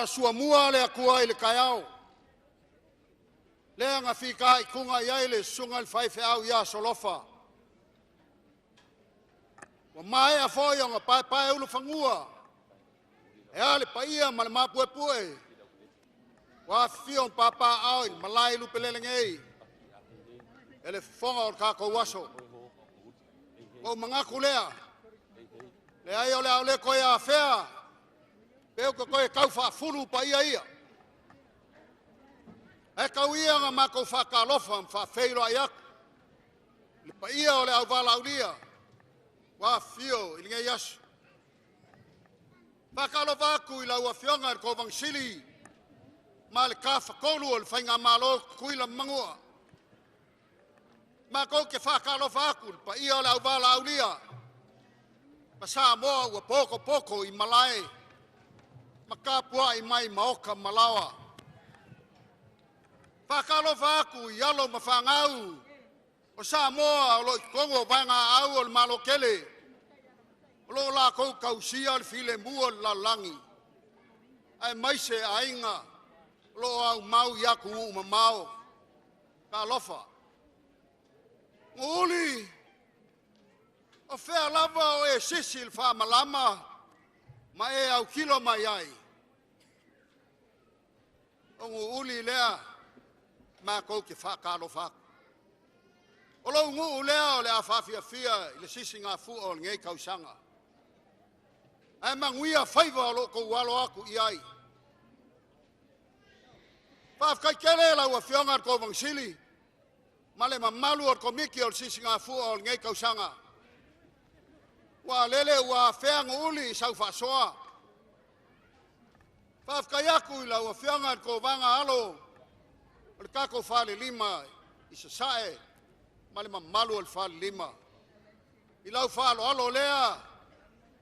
sua mua le akua ile kaiao. Le nga fika ikunga yaile sungal faife au ya solofa. Wa mai a foyo nga pai ulu fangua. E ale paia malama pue. Wa fion papa au malai lu pelelengei. Ele fonga o kako waso. O mangaku lea. Le ai ole au le koe a fea. Peu ko koe kaufa fulu pa ia. E kau ia nga mako whakalofa mwha wheiro ai aku. Le pa ia ole au wala ulia. Wa fio ili ngai asu. Whakalofa aku i lau a fionga ko vangsili. Ma le ka whakolu o le whainga malo kuila mangua. Mako ke whakalofa aku le pa ia ole au wala ulia. Ma Samoa ua poko i Malai. Makapua i mai maoka Malawa. Whakalofa aku i alo mawhangau. O Samoa o lo i kongo vanga au o le malo kele. O lo la kou kausia le file mua la langi. Ai maise a inga. O lo au mau yaku uma mau. Ka lofa. Nguli. O fea lava o e sisi il wha malama. Ma e au kilo mai ai. O ngu uli lea. Ma kou ke whakalo whaku. O lau ngu lea o le a whawhia fia. I le sisi ngā fu o ngei kausanga. Ai manguia whaiva o lo kou walo aku i ai. Whawhkai kere lau a whionga ko vangsili. Ma le mamalu o komiki o le sisi ngā fu o ngei kausanga. Wa lele wa whenga uli sau whasoa. Whawhkai aku i lau a whionga ko vanga alo. O le kako whale lima i sa sae. Ma le mamalu o le whale lima. I lau whalo alo lea.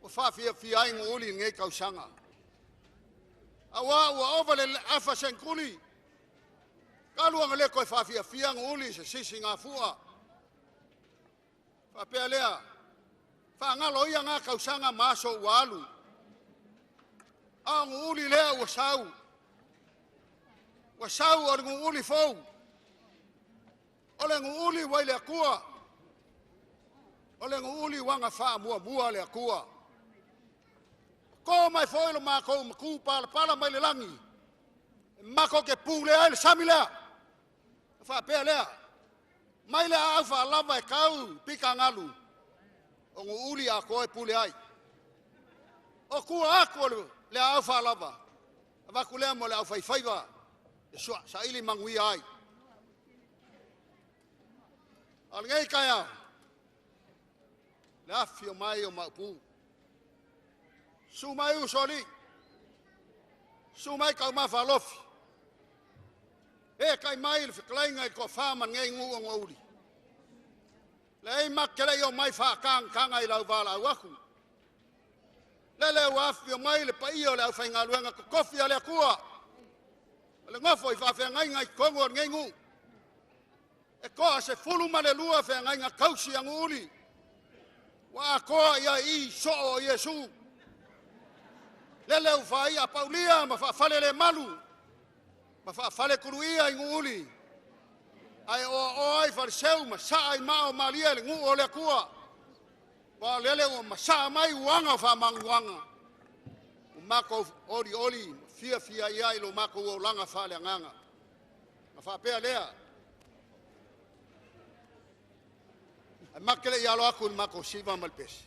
O whawhia fia ingo uli ngei kausanga. Awa ua ova le afa senkuli. Kaluanga le koe whawhia fia ingo uli sa sisi ngā fua. Whapea lea. Whangalo ia ngā kausanga maso ua alu. A ngu uli lea ua sau. Ua sau o ngu uli fau. Ole ngu uli wai le akua. Ole ngu uli wanga wha mua le akua. Ko mai foilo mako maku pala mai le langi. Mako ke pule ai le samilea. Whapea lea. Mai le au wha lava e kau pika ngalu. O ngu uli a koe pule ai. O kua ako le au wha lava. Waku lea mo le au whaifaiva. E sua, sa ili mangui ai. Al ngai kaya. Le afi o mai o maupu. Sumai usoli. Sumai kau mawhalofi. E kai mai le whiklainga i ko whaman ngai ngu o ngauri. Le ei makere i o mai whakang kanga i lau wala au aku. Le le wafi o mai le pai o le au whainga luenga ko kofi a le akua. Le ngofo i whawhia ngai ngai kongo o ngai ngu. E koa se fulu ma le lua whia ngai ngai kausi a ngu uli. Wa koa ia i so o Yesu. Le leu whai a paulia ma whawhale le malu. Ma whawhale kuruia i ngu uli. Ai o ai fariseu ma sa ai mao malia le ngu o le kua. Wa lele o ma sa mai uanga whamanguanga. O mako oli fia ia i lo mako o langa whale nganga. Ma whapea lea. Ai makele i alo aku ni mako siva malpesi.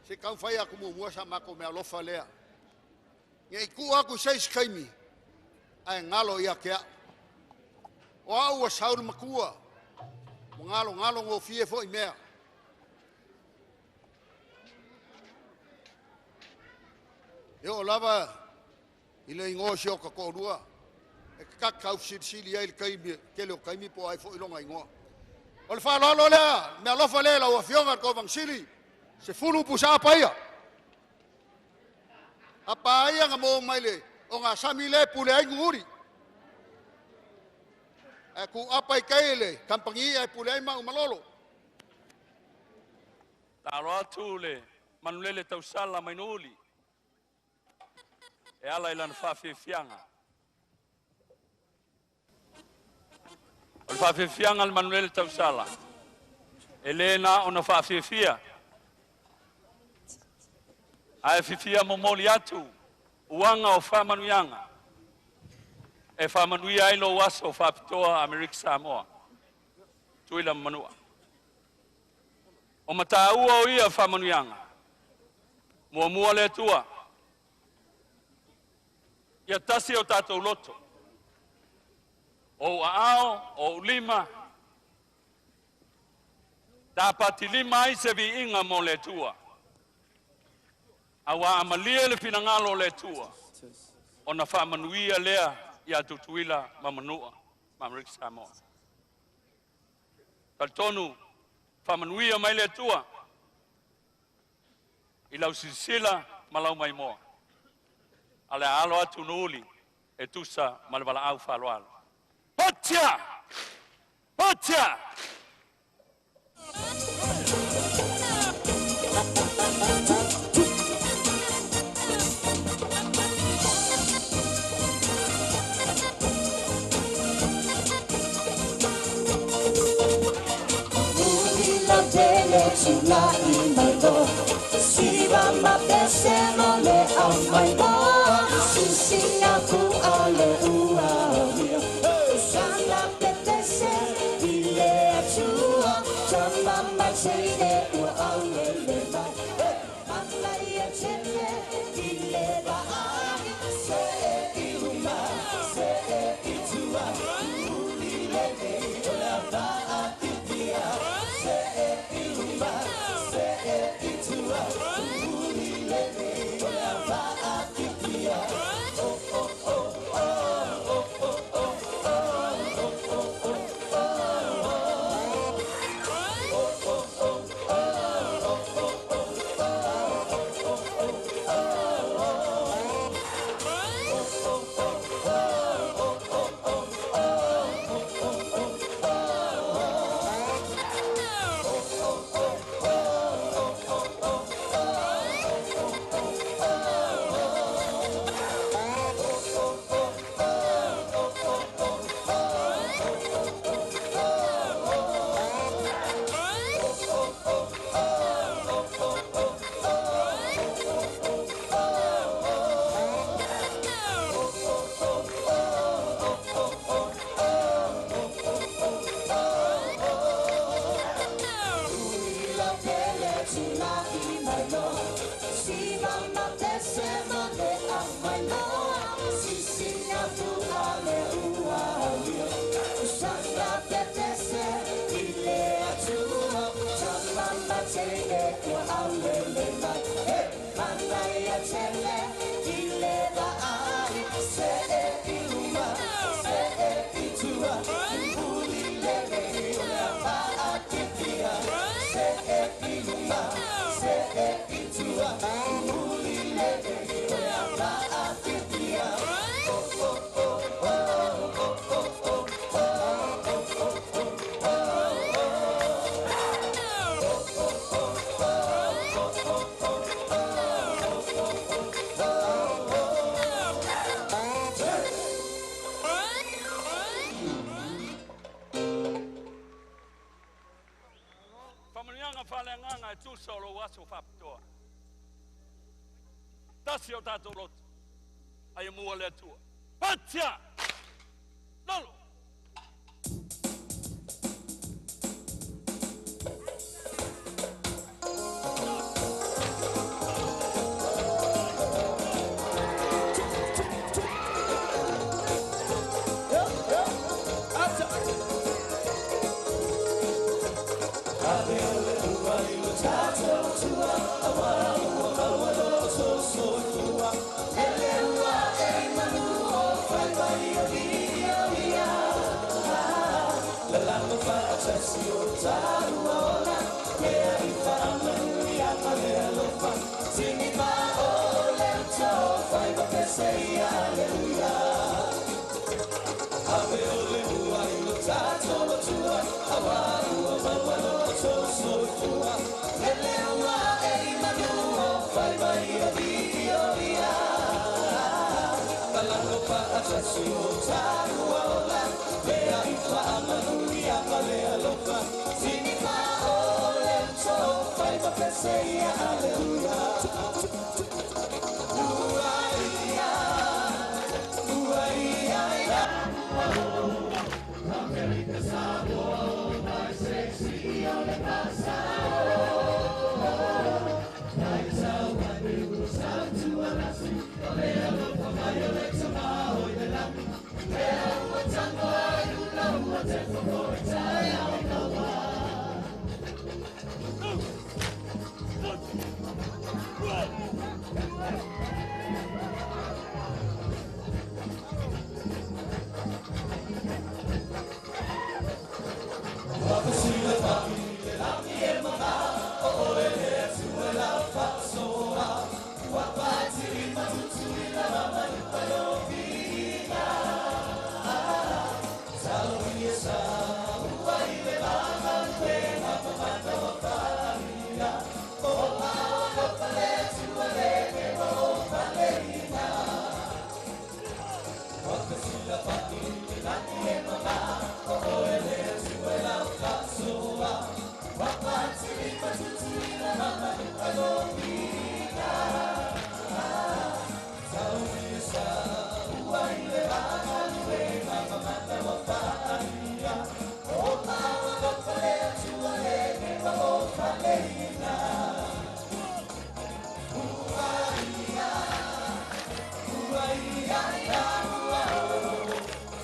Se kau whai aku mua sa mako me alofa lea. Nge iku aku seis kaimi. Ai ngalo ia kea. O au a sauru makua. Mo ngalo ngō fie fo i mea. E o lava i le ingo si o ka kōrua. E kakau sili ai le kaimi, kele o kaimi po ai fo i longa ingoa. O le whalolo lea, mea lofa lea lau a fionga ko vangsili. Se fulu pusa paia. A paia nga mo maile o ngā sami le pule ai nguri. E ku apai kaile, kampangi ai pule ai mau malolo. Taro atu le manulele tausala mainuli. e ala ilan whawhiwhianga. O le whawhiwhianga le Manuel Tausala. E lena o na whawhiwhia. Ai whiwhia momoli atu. Uanga o whamanuianga. E whamanuia ilo waso o whapitoa Amerika Samoa. Tuila manua. O mataua o ia whamanuianga. Mua le tua. Ia tasi o tātou loto. O ao, o lima. Tāpati lima ai se vi inga mo le tua. Awa amalia le pinangalo le tua. O na whamanuia lea ia tutuila mamanua. Amerika Samoa. Taltonu whamanuia mai le tua. I lau sisila malau mai moa. Ale alo atu nuli e tusa malwala au whaloalo. Hotia! Hotia! Tula in my door, Siva mapeseno le au my door, Sisinya ku ale uawia, Sana petese ile atua, Chamba machene ua ale le mai, Mata ia chene ile baai, Se iuma, se itua, Uli le ne ola baai pia. Solo waso whapitoa. Tasi o tātou loto. Ai mua lea tua. Patia! Nolo! Say hallelujah.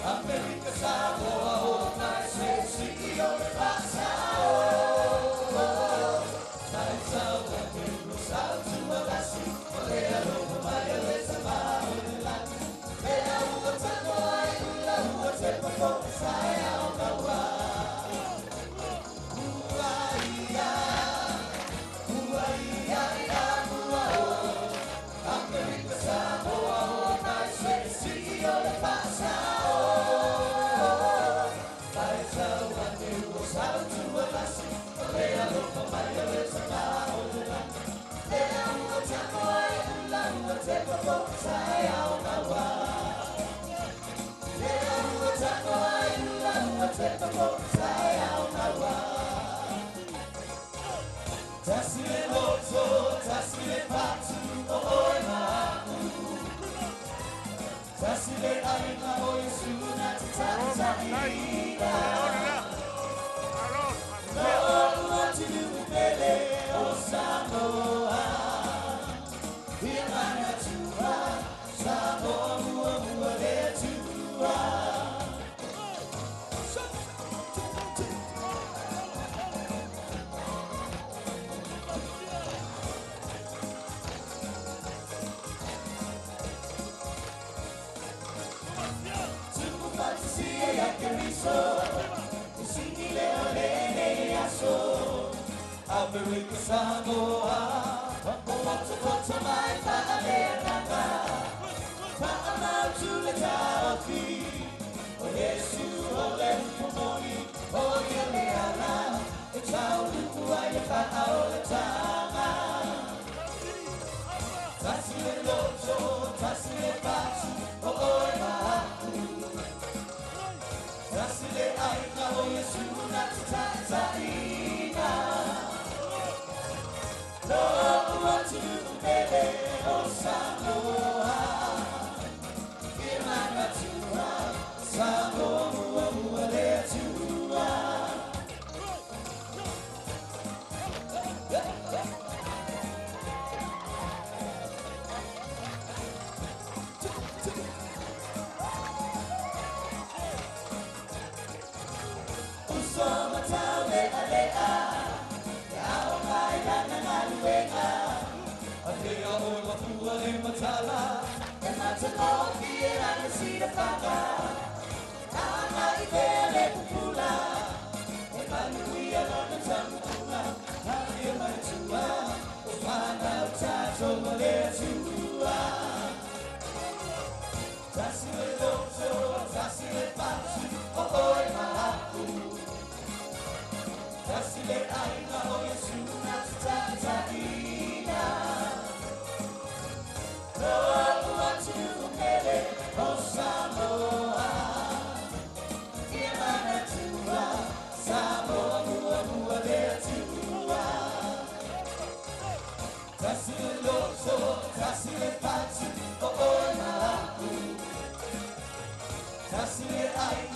Amerika, Samoa, my sexy on the Amerika, Samoa, what's my Amerika, Tuiātaga, oh yes, you hold them for money, oh yeah, Leala, it's how you all the time. Tasile lojo, tasile patu, oh Mahaku, tasile aina, oh yes, you not Tanzania. Lord, what you baby, oh Samoa, Imana Tua, Samoa, there Tua. Usoma tawe alea. And that's an all here I can see the fire. I'm idele pula. And we are on the Tamuna. I'm here my tua. Find out time over there tua. Tasile lojo, tasile patu, oh Mahaku. Tasile aina, oh Yesuna Tanzania. Oh, what you made it, oh Samoa. Lāuga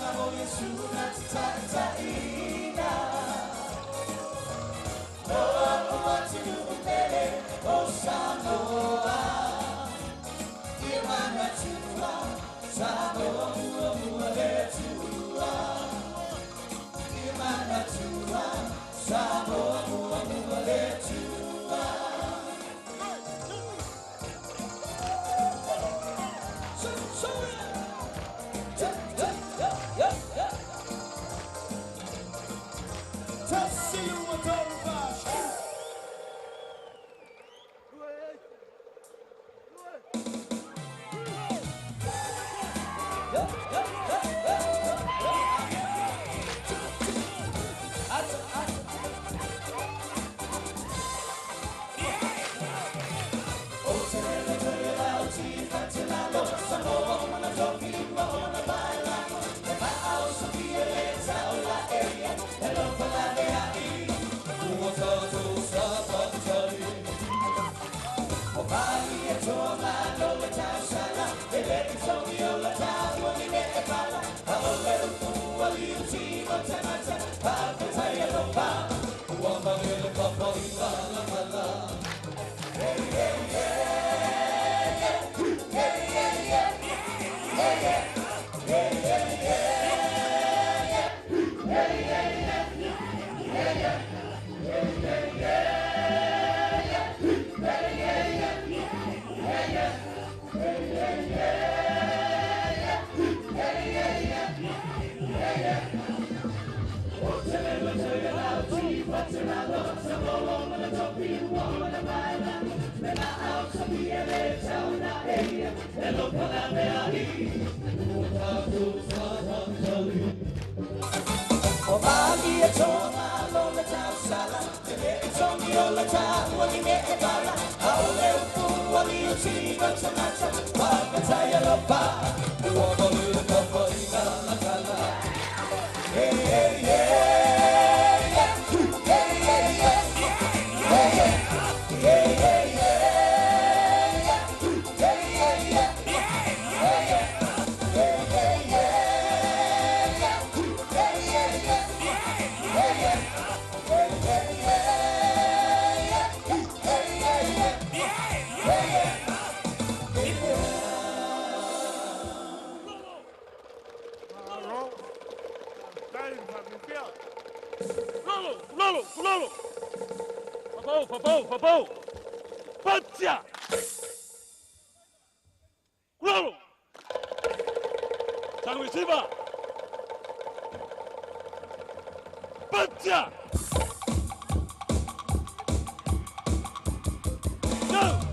Siva. Pacha. No.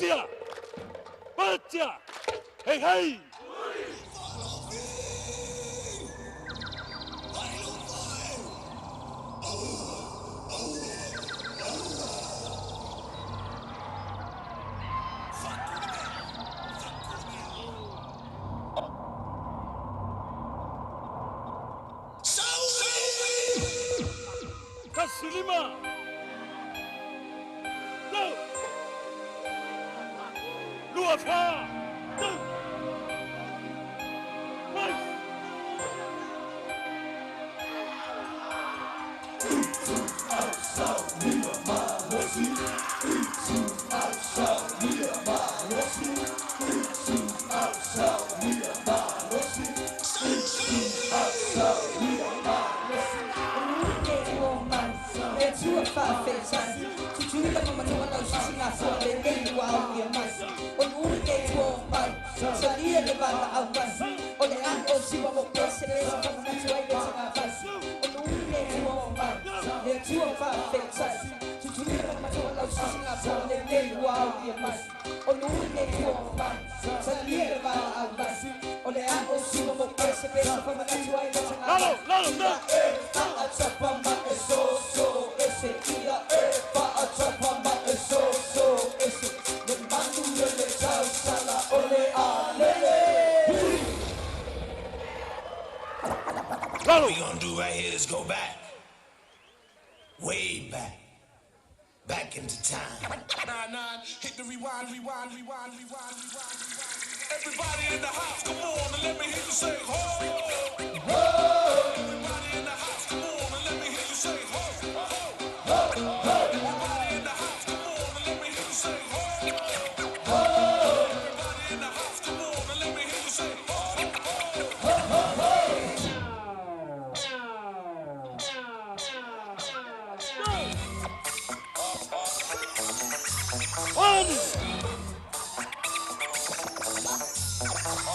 Batia! Batia! Hey, hey! Kasilima! Go! Luafa! Go! Right! What we gonna do right here is go back, way back, back into time. Nah, hit the rewind. Everybody in the house, come on and let me hear you say ho. Everybody in the house, come on and let me hear you say ho. Everybody in the house, come on and let me hear you say ho. Everybody in the house, come on and let me hear you say ho. One!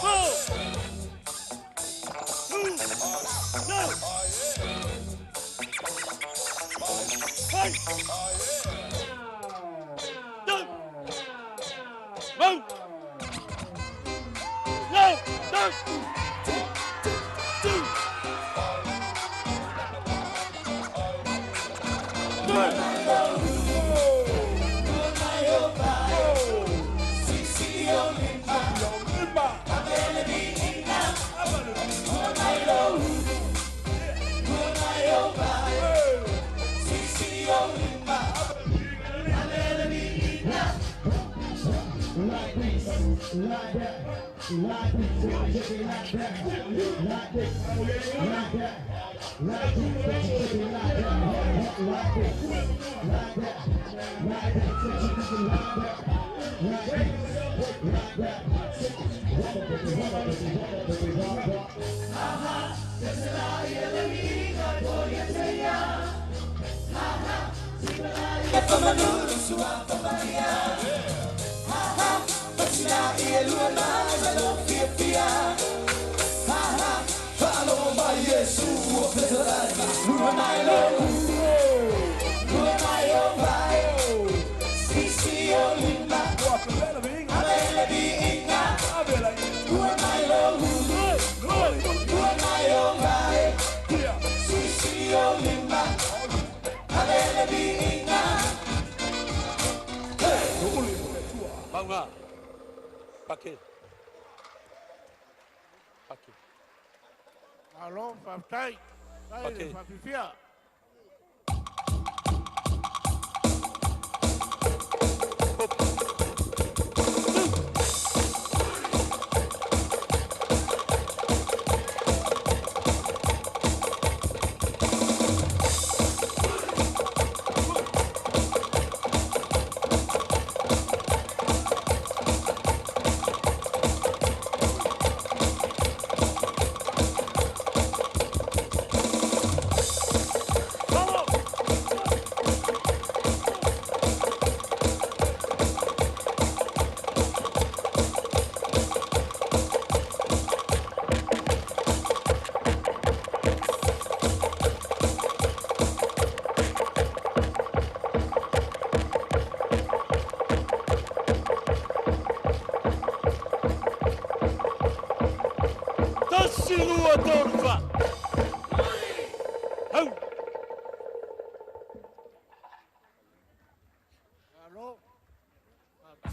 Go! Two! Go! Fight! Go! Move! Go! Go! Two! Good! Banga. Paquet. Paquet. Allons, Papai. Paquet. Papifia.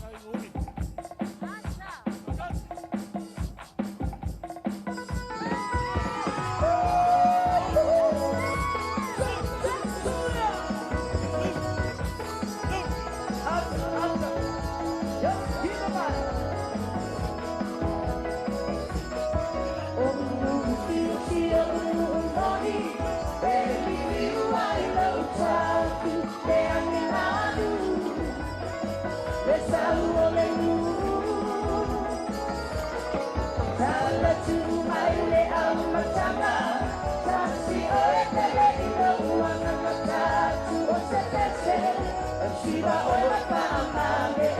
Kai nguri. Siva ora pamame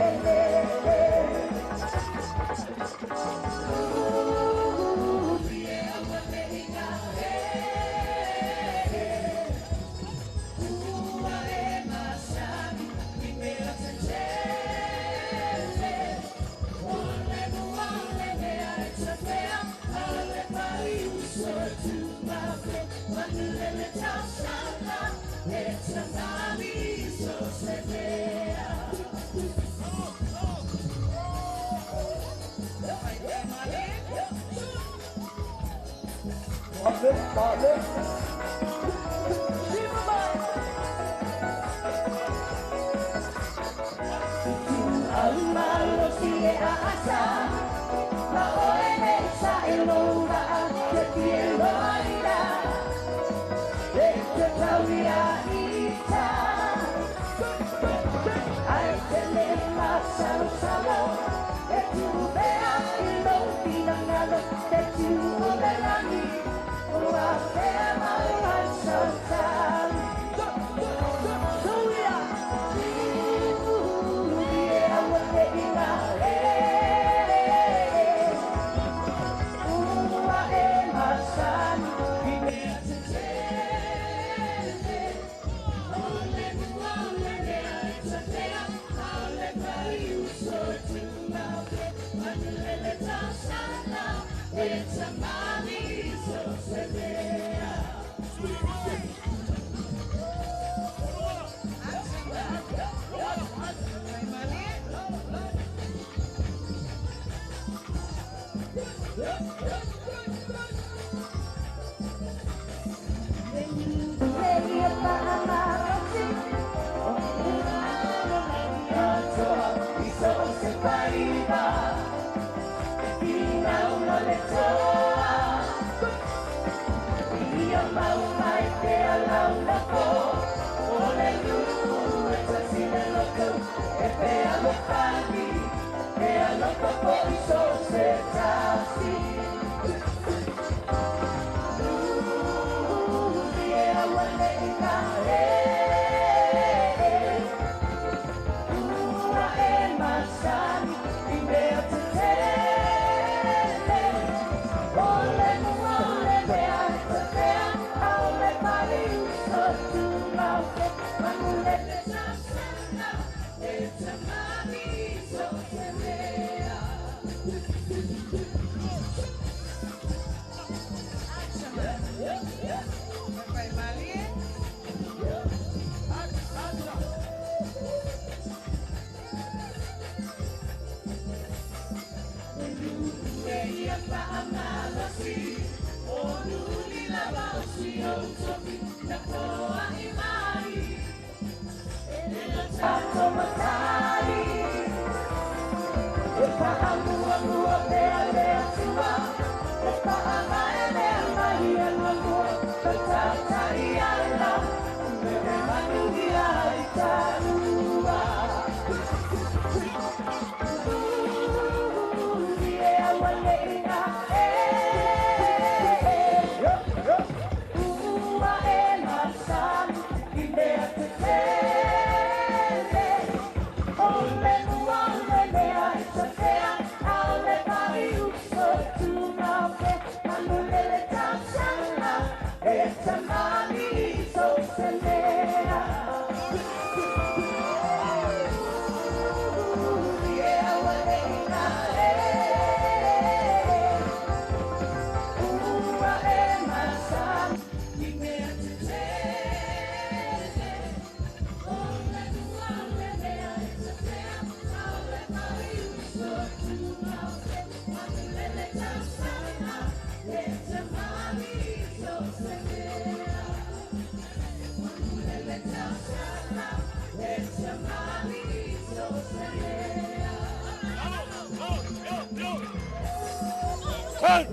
Hey!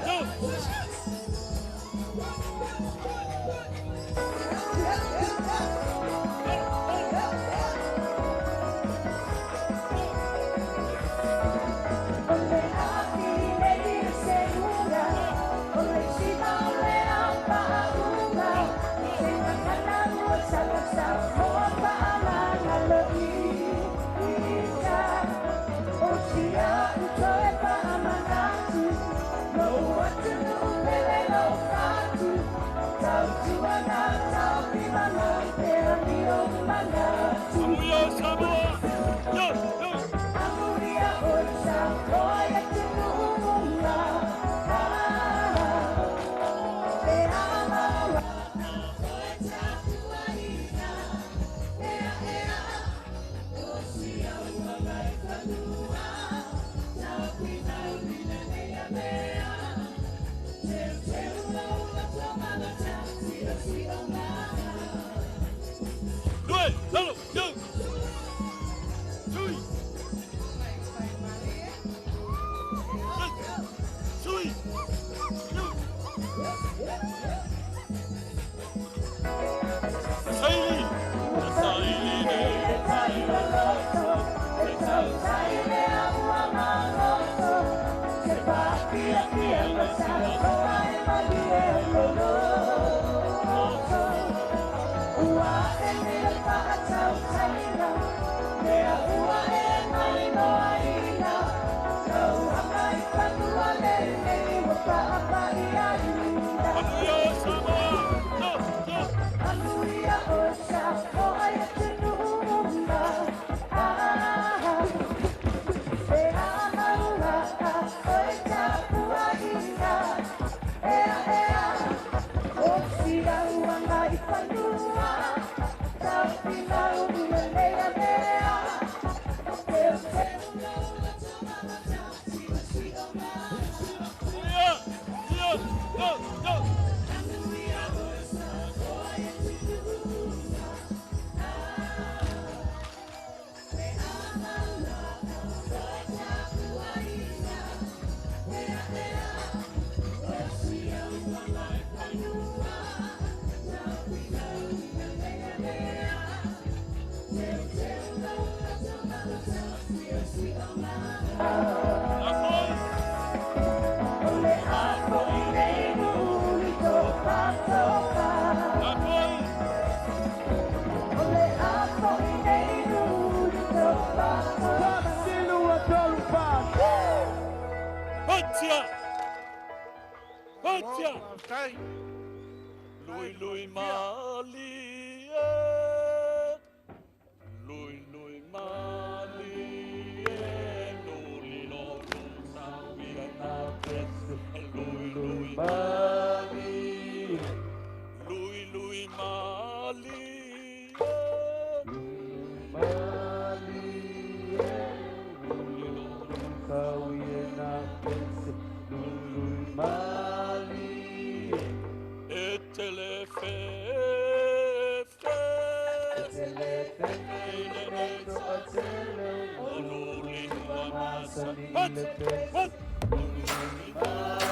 Yo! Samoa, Samoa! Yo! Yo! Luel, dalo, yo! Sui! Sui! Yo! Saili! Samoa, Samoa! Yo! Yo! Hotja! Hey! Lui lui mali Lui lui mali Lui lo sawi na pes Lui lui mali Lui lui mali Lui lo sawi na pes Lui mali Etelefe What?